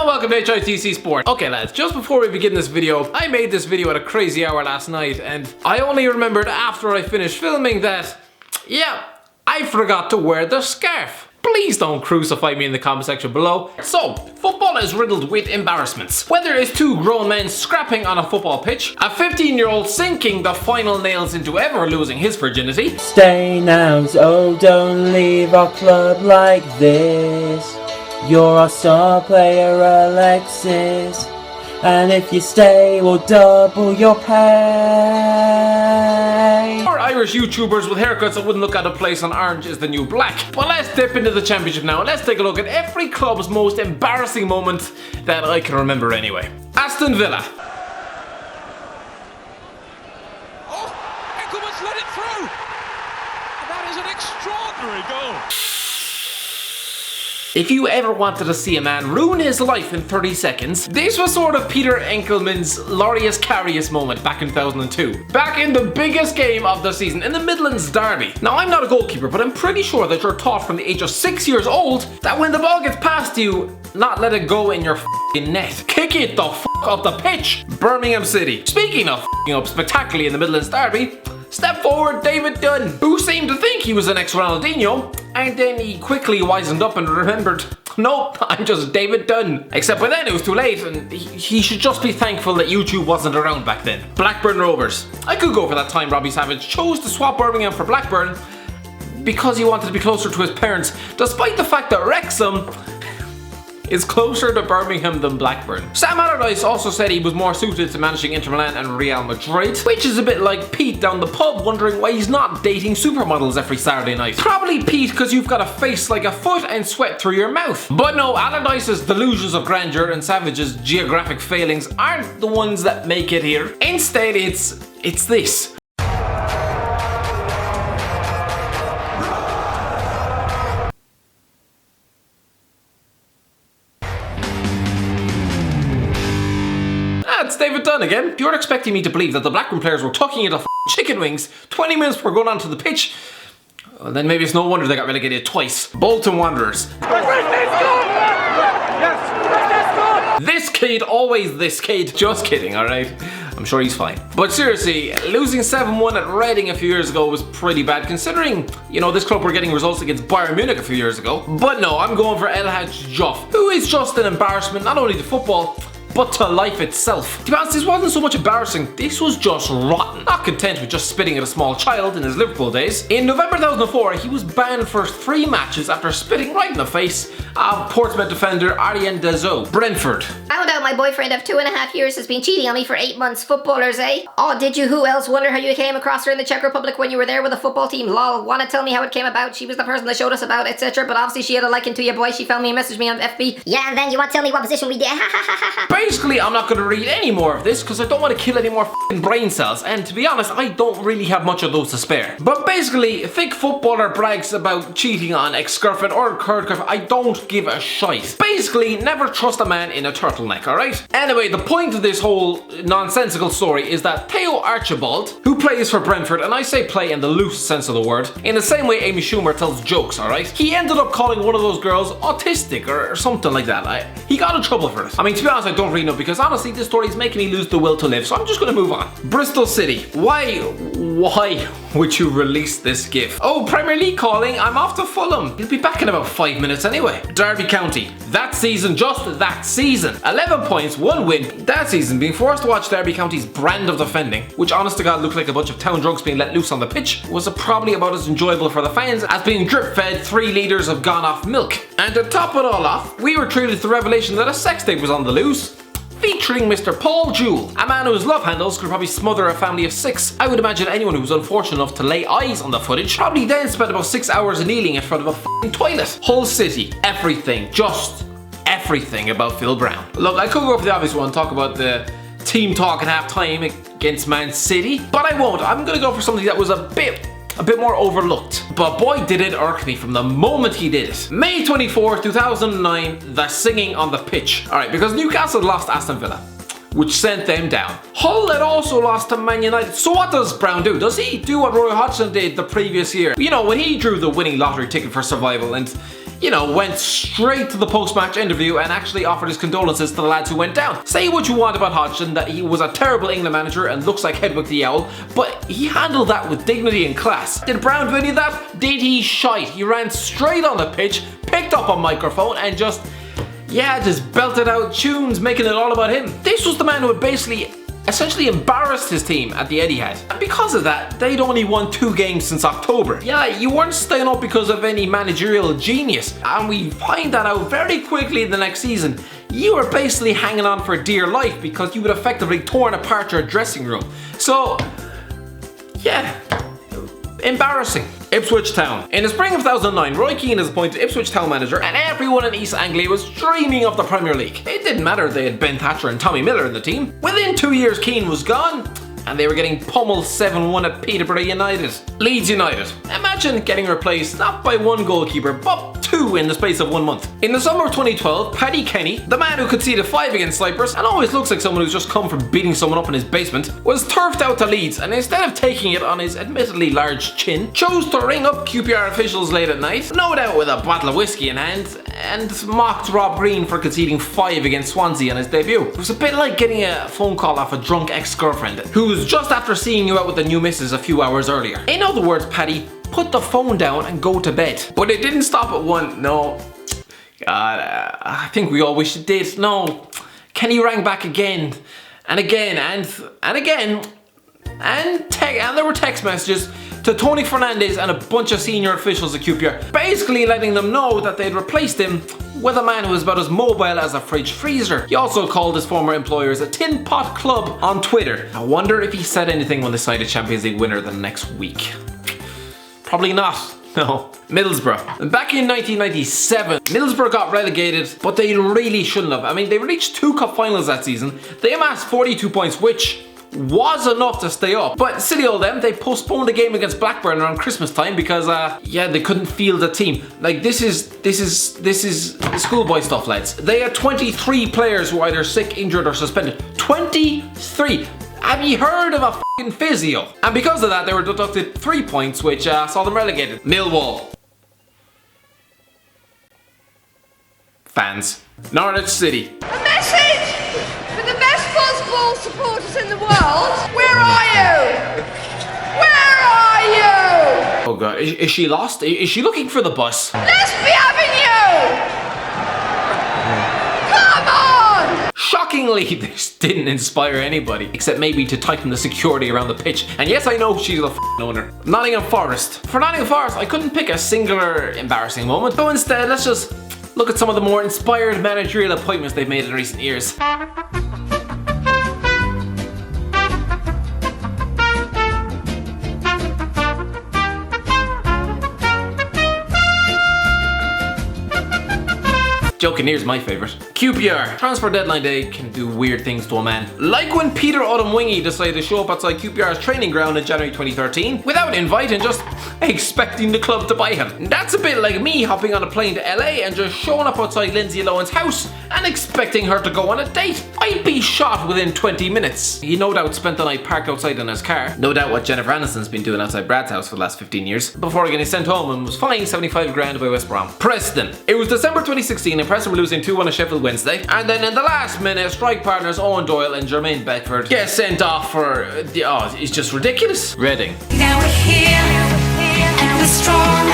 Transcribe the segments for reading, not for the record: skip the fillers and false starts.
Hello and welcome to HITC Sport. Okay lads, just before we begin this video, I made this video at a crazy hour last night and I only remembered after I finished filming that, yeah, I forgot to wear the scarf. Please don't crucify me in the comment section below. So, football is riddled with embarrassments. Whether it's two grown men scrapping on a football pitch, a 15-year-old sinking the final nails into ever losing his virginity. Stay now, oh don't leave our club like this. You're our star player Alexis, and if you stay we'll double your pay. Or Irish YouTubers with haircuts that wouldn't look out of place on Orange is the New Black. But let's dip into the championship now and let's take a look at every club's most embarrassing moment that I can remember anyway. Aston Villa. Oh, Eccleman's let it through! And that is an extraordinary goal. If you ever wanted to see a man ruin his life in 30 seconds, this was sort of Peter Enkelman's Laureus Carius moment back in 2002. Back in the biggest game of the season, in the Midlands derby. Now I'm not a goalkeeper, but I'm pretty sure that you're taught from the age of 6 years old that when the ball gets past you, not let it go in your f***ing net. Kick it the f*** off the pitch. Birmingham City. Speaking of f***ing up spectacularly in the Midlands derby, step forward David Dunn, who seemed to think he was the next Ronaldinho, and then he quickly wisened up and remembered, nope, I'm just David Dunn. Except by then it was too late and he should just be thankful that YouTube wasn't around back then. Blackburn Rovers. I could go for that time Robbie Savage chose to swap Birmingham for Blackburn because he wanted to be closer to his parents, despite the fact that Wrexham is closer to Birmingham than Blackburn. Sam Allardyce also said he was more suited to managing Inter Milan and Real Madrid, which is a bit like Pete down the pub wondering why he's not dating supermodels every Saturday night. Probably Pete because you've got a face like a foot and sweat through your mouth. But no, Allardyce's delusions of grandeur and Savage's geographic failings aren't the ones that make it here. Instead, it's this. It's David Dunn again. If you're expecting me to believe that the Blackburn players were tucking into chicken wings 20 minutes before going onto the pitch, well, then maybe it's no wonder they got relegated twice. Bolton Wanderers. This kid, always this kid. Just kidding, alright? I'm sure he's fine. But seriously, losing 7-1 at Reading a few years ago was pretty bad considering, you know, this club were getting results against Bayern Munich a few years ago. But no, I'm going for El Hadj Diouf, who is just an embarrassment not only to football, but to life itself. To be honest, this wasn't so much embarrassing, this was just rotten. Not content with just spitting at a small child in his Liverpool days, in November 2004 he was banned for 3 matches after spitting right in the face of Portsmouth defender Ariane Dezo. Brentford. Found out my boyfriend of 2.5 years has been cheating on me for 8 months. Footballers, eh? Oh, did you? Who else? Wonder how you came across her in the Czech Republic when you were there with the football team. Lol. Wanna tell me how it came about? She was the person that showed us about, etc. But obviously she had a liking to your boy. She found me and messaged me on FB. Yeah, and then you want to tell me what position we did? Basically, I'm not going to read any more of this because I don't want to kill any more f***ing brain cells, and to be honest, I don't really have much of those to spare. But basically, thick footballer brags about cheating on ex-girlfriend or current girlfriend, I don't give a shite. Basically, never trust a man in a turtleneck, alright? Anyway, the point of this whole nonsensical story is that Theo Archibald, who plays for Brentford, and I say play in the loose sense of the word, in the same way Amy Schumer tells jokes, alright? He ended up calling one of those girls autistic or something like that. He got in trouble for it. I mean, to be honest, I don't really know because honestly, this story is making me lose the will to live, so I'm just gonna move on. Bristol City. Why would you release this gif? Oh, Premier League calling, I'm off to Fulham. He'll be back in about 5 minutes anyway. Derby County. That season, just that season. 11 points, 1 win. That season, being forced to watch Derby County's brand of defending, which honest to God looked like a bunch of town drunks being let loose on the pitch, was probably about as enjoyable for the fans as being drip fed 3 litres of gone off milk. And to top it all off, we were treated to the revelation that a sex tape was on the loose, featuring Mr. Paul Jewell, a man whose love handles could probably smother a family of 6. I would imagine anyone who was unfortunate enough to lay eyes on the footage probably then spent about 6 hours kneeling in front of a f***ing toilet. Hull City, everything, just everything about Phil Brown. Look, I could go for the obvious one, talk about the team talk at half time against Man City, but I won't. I'm gonna go for something that was a bit more overlooked. But boy did it irk me from the moment he did it. May 24, 2009, the singing on the pitch. Alright, because Newcastle lost Aston Villa, which sent them down. Hull had also lost to Man United. So what does Brown do? Does he do what Roy Hodgson did the previous year? You know, when he drew the winning lottery ticket for survival and you know, went straight to the post-match interview and actually offered his condolences to the lads who went down. Say what you want about Hodgson, that he was a terrible England manager and looks like Hedwig the Owl, but he handled that with dignity and class. Did Brown do any of that? Did he? Shite. He ran straight on the pitch, picked up a microphone and just belted out tunes, making it all about him. This was the man who had basically essentially embarrassed his team at the Etihad. And because of that, they'd only won 2 games since October. Yeah, you weren't staying up because of any managerial genius. And we find that out very quickly in the next season. You were basically hanging on for dear life because you had effectively torn apart your dressing room. So, yeah, embarrassing. Ipswich Town. In the spring of 2009, Roy Keane is appointed Ipswich Town manager and everyone in East Anglia was dreaming of the Premier League. It didn't matter they had Ben Thatcher and Tommy Miller in the team. Within 2 years, Keane was gone and they were getting pummeled 7-1 at Peterborough United. Leeds United. Imagine getting replaced not by one goalkeeper but 2 in the space of 1 month. In the summer of 2012, Paddy Kenny, the man who conceded 5 against Cyprus and always looks like someone who's just come from beating someone up in his basement, was turfed out to Leeds and instead of taking it on his admittedly large chin, chose to ring up QPR officials late at night, no doubt with a bottle of whiskey in hand, and mocked Rob Green for conceding 5 against Swansea on his debut. It was a bit like getting a phone call off a drunk ex-girlfriend who was just after seeing you out with the new missus a few hours earlier. In other words, Paddy, put the phone down and go to bed. But it didn't stop at one. No. God, I think we all wish it did. No. Kenny rang back again and again and again. And there were text messages to Tony Fernandez and a bunch of senior officials at QPR, basically letting them know that they'd replaced him with a man who was about as mobile as a fridge freezer. He also called his former employers a tin pot club on Twitter. I wonder if he said anything when they signed a Champions League winner the next week. Probably not. No. Middlesbrough. Back in 1997, Middlesbrough got relegated, but they really shouldn't have. I mean, they reached 2 cup finals that season. They amassed 42 points, which was enough to stay up. But silly old them, they postponed a game against Blackburn around Christmas time because they couldn't field a team. Like this is schoolboy stuff, lads. They had 23 players who were either sick, injured or suspended. 23! Have you heard of a f***ing physio? And because of that, they were deducted 3 points, which saw them relegated. Millwall. Fans. Norwich City. A message for the best football supporters in the world. Where are you? Where are you? Oh god, is she lost? Is she looking for the bus? Let's be having you! Come on! Shockingly, this didn't inspire anybody, except maybe to tighten the security around the pitch. And yes, I know she's the f***ing owner. Nottingham Forest. For Nottingham Forest, I couldn't pick a singular embarrassing moment, so instead, let's just look at some of the more inspired managerial appointments they've made in recent years. Joking, here's my favourite. QPR. Transfer deadline day can do weird things to a man. Like when Peter Odemwingie decided to show up outside QPR's training ground in January 2013 without invite and just expecting the club to buy him. That's a bit like me hopping on a plane to LA and just showing up outside Lindsay Lohan's house and expecting her to go on a date. I'd be shot within 20 minutes. He no doubt spent the night parked outside in his car. No doubt what Jennifer Aniston's been doing outside Brad's house for the last 15 years. Before getting sent home and was fined 75 grand by West Brom. Preston. It was December 2016 and Preston were losing 2-1 at Sheffield Wednesday. And then in the last minute, strike partners Owen Doyle and Jermaine Beckford get sent off for, it's just ridiculous. Reading. Now we're here, and we're strong.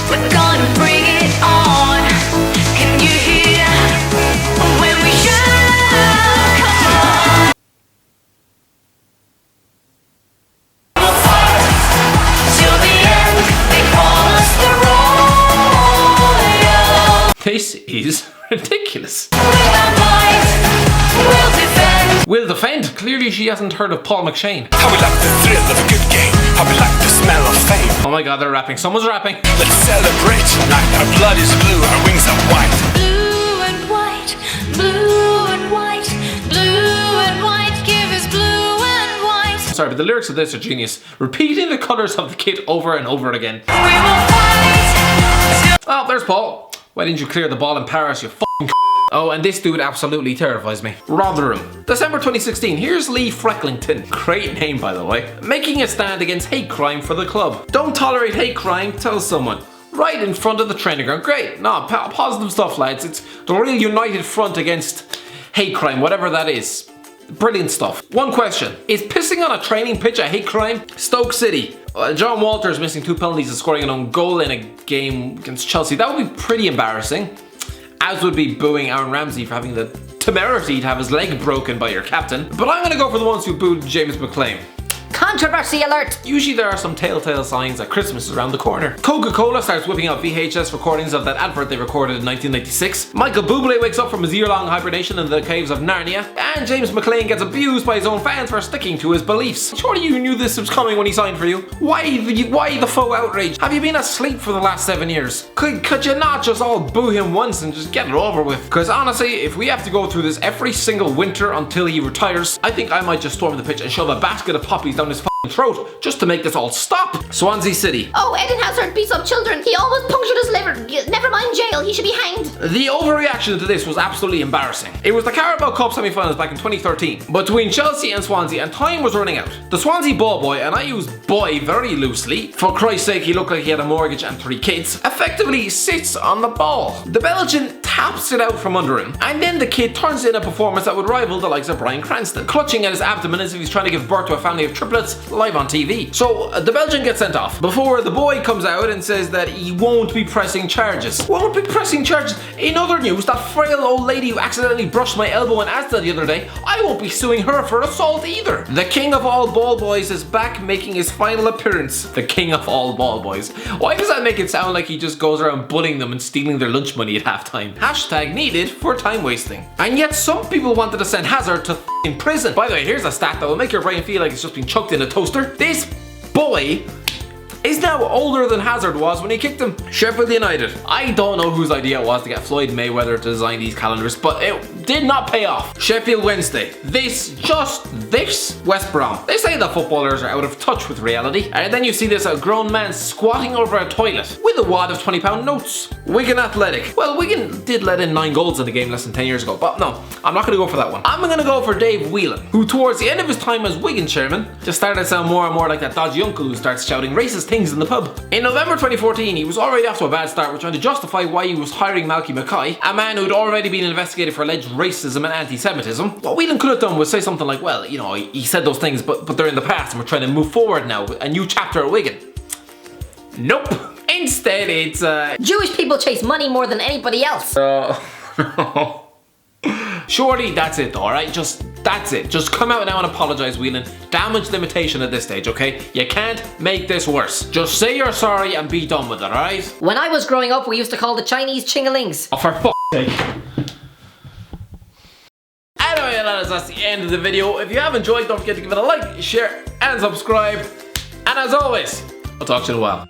We're gonna bring it on. Can you hear when we shout? Come on. We'll fight till the end. They call us the Royals. This is ridiculous. We'll fight, we'll defend. Will defend? Clearly she hasn't heard of Paul McShane. How we like the thrill of a good game. How we like the smell of fame. Oh my god, they're rapping. Someone's rapping. Let's celebrate tonight. Our blood is blue, our wings are white. Blue and white, blue and white, blue and white. Give us blue and white. Sorry, but the lyrics of this are genius. Repeating the colours of the kit over and over again. We will fight. Oh, there's Paul. Why didn't you clear the ball in Paris, you f***ing Oh, and this dude absolutely terrifies me. Rotherham. December 2016, here's Lee Frecklington. Great name, by the way. Making a stand against hate crime for the club. Don't tolerate hate crime, tell someone. right in front of the training ground. Great, no, positive stuff, lads. It's the real united front against hate crime, whatever that is. Brilliant stuff. One question, is pissing on a training pitch a hate crime? Stoke City. John Walters missing 2 penalties and scoring an own goal in a game against Chelsea. That would be pretty embarrassing. As would be booing Aaron Ramsey for having the temerity to have his leg broken by your captain. But I'm gonna go for the ones who booed James McClain. Controversy alert! Usually there are some telltale signs that Christmas is around the corner. Coca-Cola starts whipping out VHS recordings of that advert they recorded in 1996. Michael Bublé wakes up from his year-long hibernation in the caves of Narnia. And James McClain gets abused by his own fans for sticking to his beliefs. Surely you knew this was coming when he signed for you. Why the faux outrage? Have you been asleep for the last 7 years? Could you not just all boo him once and just get it over with? Because honestly, if we have to go through this every single winter until he retires, I think I might just storm the pitch and shove a basket of poppies down his throat just to make this all stop. Swansea City. Oh, Eden Hazard beats up children. He almost punctured his liver. Never mind jail, he should be hanged. The overreaction to this was absolutely embarrassing. It was the Carabao Cup semi-finals back in 2013 between Chelsea and Swansea, and time was running out. The Swansea ball boy, and I use boy very loosely, for Christ's sake he looked like he had a mortgage and 3 kids, effectively sits on the ball. The Belgian taps it out from under him, and then the kid turns in a performance that would rival the likes of Bryan Cranston, clutching at his abdomen as if he's trying to give birth to a family of triplets live on TV. So the Belgian gets sent off before the boy comes out and says that he won't be pressing charges. Won't be pressing charges. In other news, that frail old lady who accidentally brushed my elbow in Asda the other day, I won't be suing her for assault either. The king of all ball boys is back making his final appearance. The king of all ball boys. Why does that make it sound like he just goes around bullying them and stealing their lunch money at halftime? Hashtag needed for time wasting. And yet some people wanted to send Hazard to in prison. By the way, here's a stat that will make your brain feel like it's just been chucked in a toaster. This boy is now older than Hazard was when he kicked him. Sheffield United. I don't know whose idea it was to get Floyd Mayweather to design these calendars, but it did not pay off. Sheffield Wednesday. This West Brom. They say that footballers are out of touch with reality, and then you see this grown man squatting over a toilet with a wad of £20 notes. Wigan Athletic. Well, Wigan did let in 9 goals in the game less than 10 years ago, but no, I'm not going to go for that one. I'm going to go for Dave Whelan, who towards the end of his time as Wigan chairman just started to sound more and more like that dodgy uncle who starts shouting racist things in the pub. In November 2014, he was already off to a bad start with trying to justify why he was hiring Malky Mackay, a man who'd already been investigated for alleged racism and anti-Semitism. What Whelan could have done was say something like, well, you know, he said those things, but they're in the past and we're trying to move forward now with a new chapter at Wigan. Nope. Instead, it's Jewish people chase money more than anybody else. Surely that's it though, alright? That's it. Just come out now and apologise, Whelan. Damage limitation at this stage, okay? You can't make this worse. Just say you're sorry and be done with it, alright? When I was growing up, we used to call the Chinese chingalings. Oh, for fuck's sake. Anyway, lads, that's the end of the video. If you have enjoyed, don't forget to give it a like, share, and subscribe. And as always, I'll talk to you in a while.